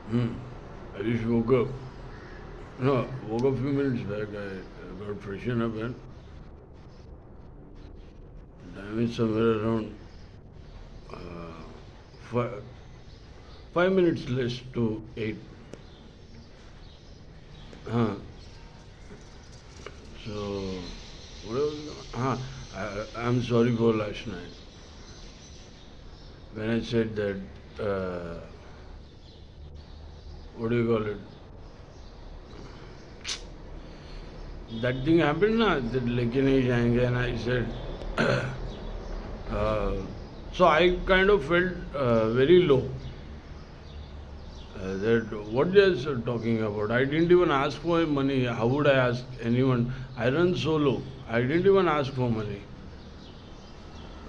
Hmm. I just woke up. No, woke up a few minutes back. I got freshened up and time is somewhere around uh, five, 5 minutes less to 8. Huh. So, what was, I'm sorry for last night. When I said that, what do you call it? That thing happened, na? That लेके नहीं जाएंगे, and I said, uh, so I kind of felt very low. That what they are talking about. I didn't even ask for money. How would I ask anyone? I run solo. I didn't even ask for money.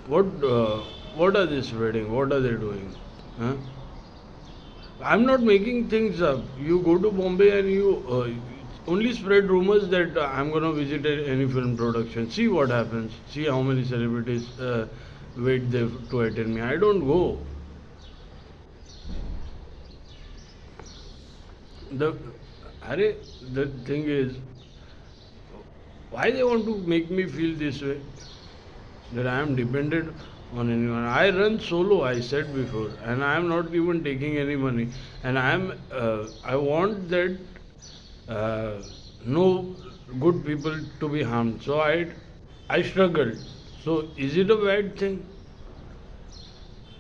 What uh, what are they spreading? What are they doing? Huh? I'm not making things up. You go to Bombay and you only spread rumors that I'm gonna visit any film production. See what happens. See how many celebrities wait there to attend me. I don't go. The Are, the thing is, why they want to make me feel this way? That I am dependent on anyone. I run solo, I said before, and I am not even taking any money. And I want that no good people to be harmed. So I struggled. So is it a bad thing?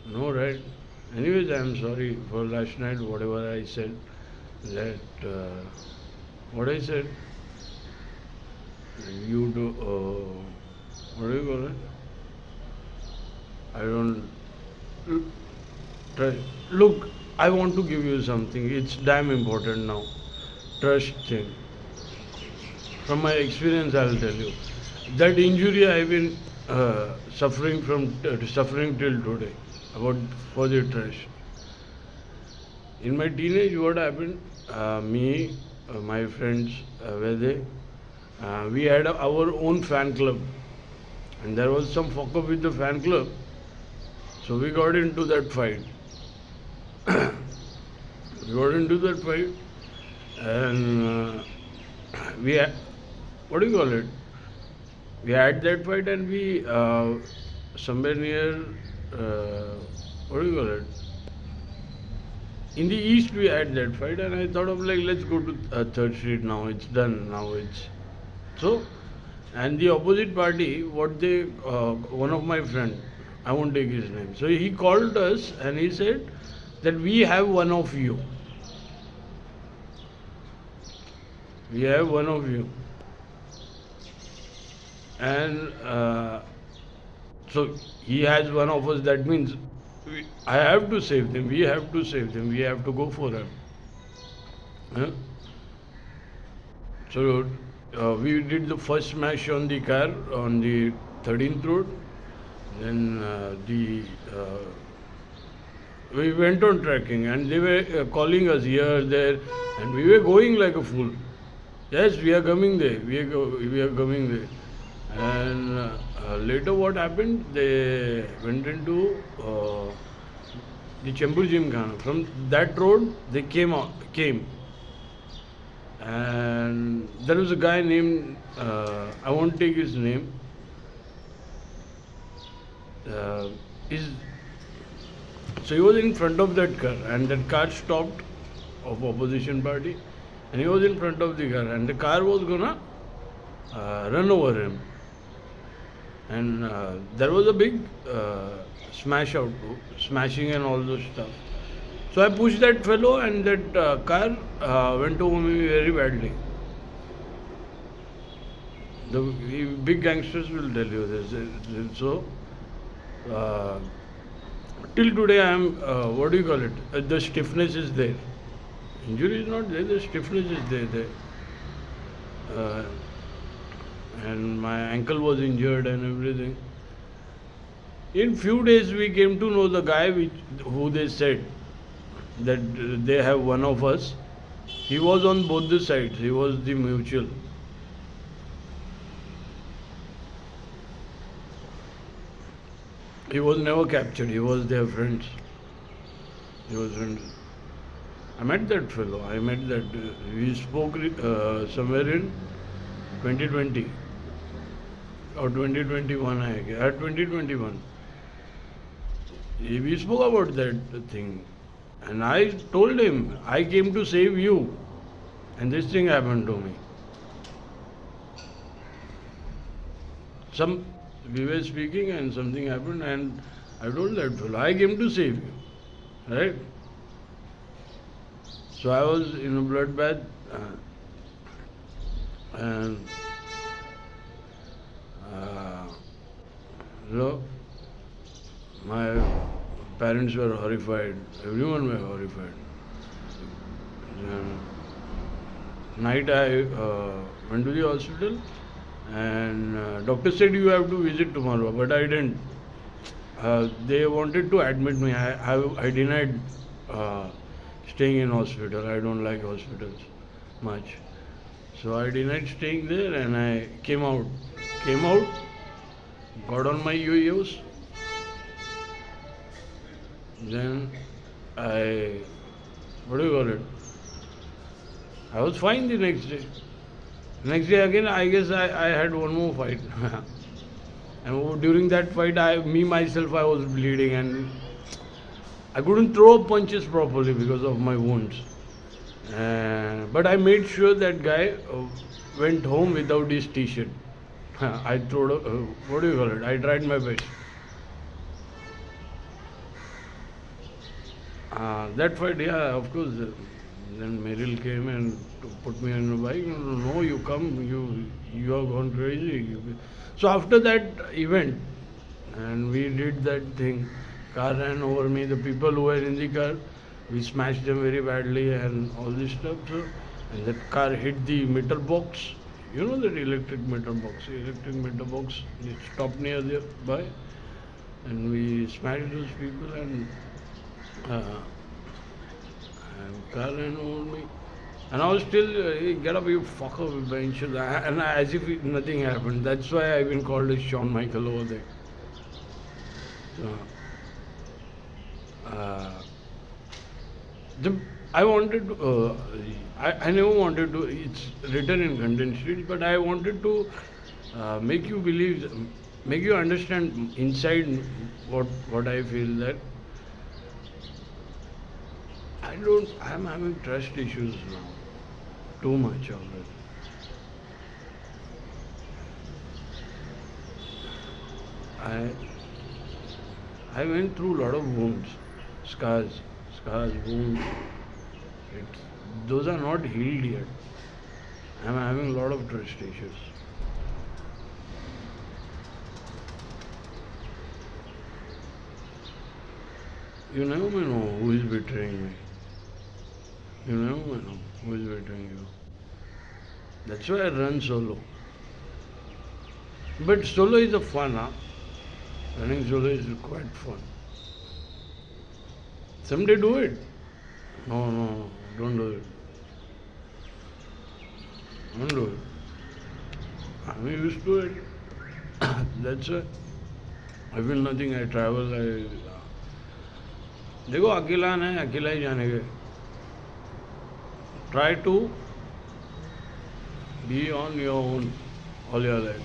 No, right? Anyways, I am sorry for last night, whatever I said. That what I said, you do. What do you call it? I don't try. Look, I want to give you something. It's damn important now. Trust thing. From my experience, I'll tell you. That injury I've been suffering till today about for the trust. In my teenage, what happened? Me, my friends were there. We had our own fan club, and there was some fuck up with the fan club. So we got into that fight. We got into that fight, and we had, what do you call it? We had that fight, and we somewhere near what do you call it? In the east, we had that fight, and I thought of like let's go to Third Street now. It's done now. It's so, and the opposite party, what they one of my friend, I won't take his name. So he called us and he said that we have one of you. We have one of you, and so he has one of us. That means I have to save them. We have to save them. We have to go for them. Huh? So we did the first smash on the car on the 13th road. Then we went on trekking, and they were calling us here, there, and we were going like a fool. Yes, we are coming there. We are coming there. And later, what happened? They went into the Chembur Gymkhana. From that road, they came, and there was a guy named I won't take his name. Uh, is So he was in front of that car, and that car stopped of opposition party, and he was in front of the car, and the car was gonna run over him, and there was a big smashing and all those stuff. So I pushed that fellow, and that car went over me very badly. The big gangsters will tell you this. So uh, till today, I am what do you call it? The stiffness is there. Injury is not there. The stiffness is there. Uh, and my ankle was injured and everything. In few days, we came to know the guy who they said that they have one of us. He was on both the sides. He was the mutual. He was never captured. He was their friends. He was friends. I met that fellow. I met that. We spoke somewhere in 2020 or 2021. 2021. We spoke about that thing. And I told him, I came to save you. And this thing happened to me. We were speaking and something happened, and I told that fellow, I came to save you. Right? So I was in a bloodbath, and you know, my parents were horrified. Everyone were horrified. And night I went to the hospital, and doctor said you have to visit tomorrow, but I didn't. They wanted to admit me. I denied staying in hospital. I don't like hospitals much. So I denied staying there, and I came out. Came out, got on my yo-yos. Then what do you call it? I was fine the next day. Next day again, I guess I had one more fight. And during that fight, I was bleeding, and I couldn't throw punches properly because of my wounds. But I made sure that guy went home without his t-shirt. I threw, what do you call it? I tried my best. That fight, yeah, of course. Then Meryl came and put me on a bike. No, you come, you have gone crazy. So after that event, and we did that thing, car ran over me. The people who were in the car, we smashed them very badly and all this stuff. So, and that car hit the meter box. You know that electric meter box. It stopped nearby, and we smashed those people, and car ran over me. And I was still, get up, you fucker, benches. And as if nothing happened. That's why I've been called as Shawn Michael over there. So, I wanted to, I never wanted to, it's written in condensed read, but I wanted to make you believe, make you understand inside what I feel, that I'm having trust issues now. Too much of it. I went through a lot of wounds, scars, wounds. Those are not healed yet. I'm having a lot of trust issues. You never know who is betraying me. You never know who is betraying you. That's why I run solo. But solo is a fun, huh? Running solo is quite fun. Someday do it. No, don't do it. Don't do it. I'm used to it. That's why I feel nothing. I travel. देखो अकेला है, अकेला ही जाने के. Try to be on your own all your life.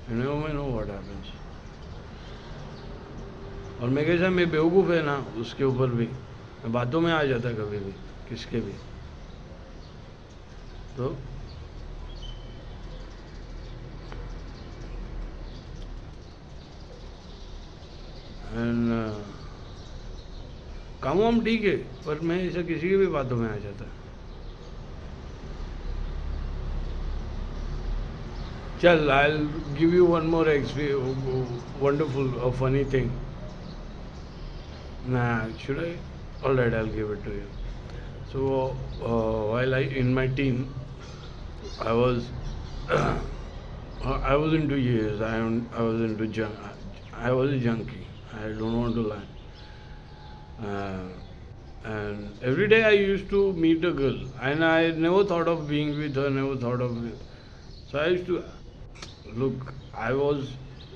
You never know what happens. और मैं कैसा, मैं बेवकूफ़ है ना, उसके ऊपर भी मैं बातों में आ जाता कभी भी, किसके भी. तो काम वाम ठीक है, पर मैं ऐसा किसी की भी बातों में आ जाता. चल, I'll give you one more wonderful or funny thing. Nah, should I? Alright, I'll give it to you. So, while in my teen, I was into years. I was into I was a junkie. I don't want to lie. And every day I used to meet a girl, and I never thought of being with her. Never thought of it. So I used to look. I was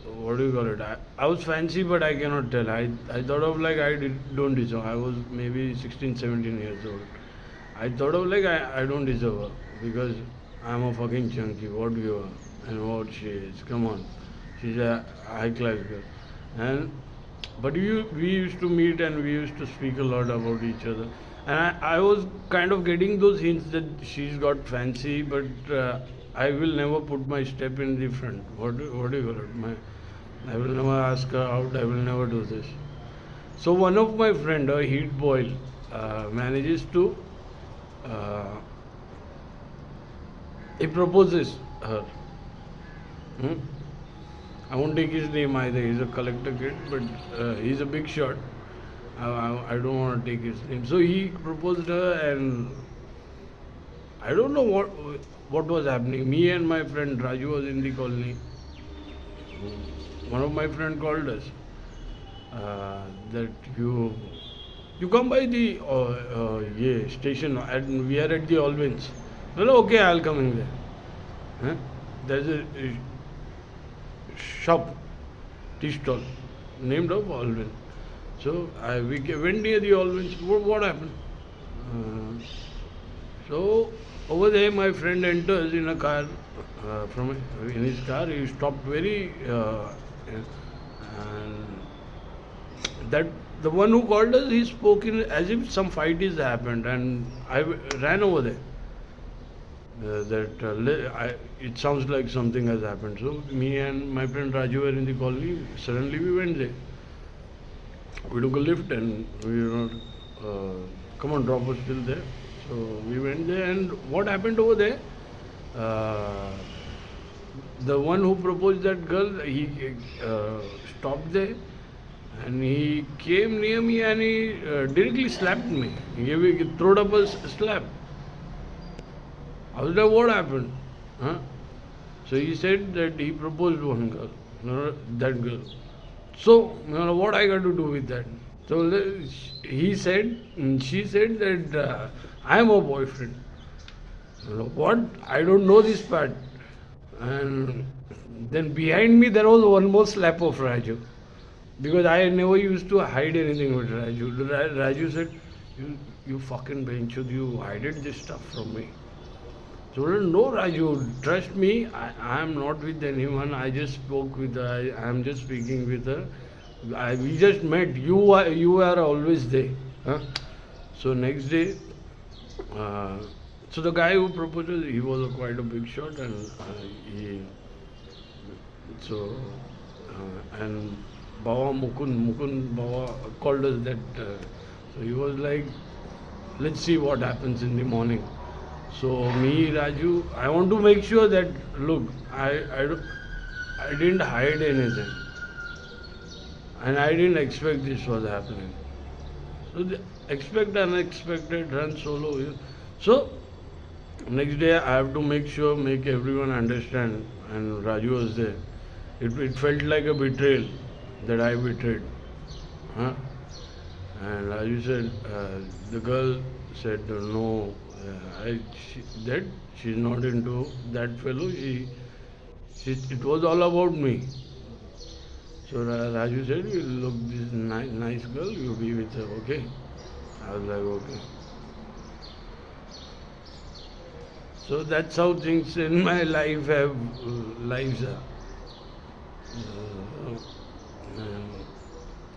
what do you call it? I was fancy, but I cannot tell. I thought of like don't deserve. I was maybe 16, 17 years old. I thought of like I don't deserve her because I'm a fucking chunky. What you are and what she is. Come on, she's a high class girl. And but we used to meet and we used to speak a lot about each other. And I was kind of getting those hints that she's got fancy, but I will never put my step in the front. What do you call it? I will never ask her out. I will never do this. So one of my friend, a heat boil, manages to uh, he proposes her. Hmm? I won't take his name either. He's a collector kid, but he's a big shot. I don't want to take his name. So he proposed her, and I don't know what was happening. Me and my friend Raju was in the colony. One of my friend called us that you come by the yeah, station and we are at the Alvins. Well, okay, I'll come in there. Huh? There's a shop, tea stall, named of Alvin. So we went near the Alvins. What happened? Uh, so over there, my friend enters in a car. In his car, he stopped very and that the one who called us, he spoke in as if some fight is happened, and I ran over there. It sounds like something has happened. So me and my friend Raju were in the colony. Suddenly we went there. We took a lift and we were come on, drop us till there. So we went there, and what happened over there? Uh, the one who proposed that girl, he stopped there, and he came near me and he directly slapped me. He threw up a slap. I was like, what happened? Huh? So he said that he proposed one girl, that girl. So, what I got to do with that? So he said, she said that I am her boyfriend. What? I don't know this part. And then behind me there was one more slap of Raju. Because I never used to hide anything with Raju. Raju said, you fucking benchud, you hid this stuff from me. So no, Raju, trust me, I am not with anyone. I just spoke with her. I am just speaking with her. We just met. You are always there. Huh? So next day, so the guy who proposed, he was quite a big shot, and and Baba Mukund Baba called us that. So he was like, let's see what happens in the morning. So me, Raju, I want to make sure that look, I didn't hide anything, and I didn't expect this was happening. So expect unexpected, run solo. So next day I have to make everyone understand, and Raju was there. It felt like a betrayal that I betrayed. Huh? And Raju said, the girl said, no, she's not into that fellow. It was all about me. So Raju said, you look this nice girl, you be with her, okay? I was like, okay. So that's how things in my lives are.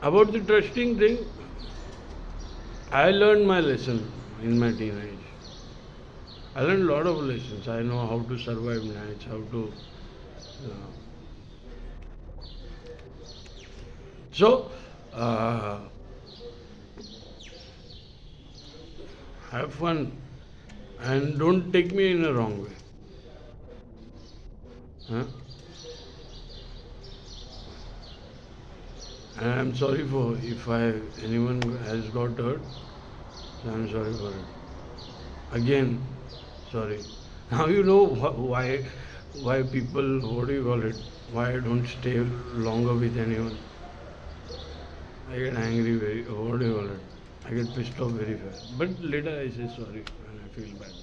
About the trusting thing, I learned my lesson in my teenage. I learned a lot of lessons. I know how to survive nights, how to. So, have fun and don't take me in a wrong way. Huh? And I'm sorry for if anyone has got hurt. So I'm sorry for it. Again, sorry. Now you know why people, what do you call it? Why I don't stay longer with anyone. I get angry what do you call it? I get pissed off very fast. But later I say sorry when I feel bad.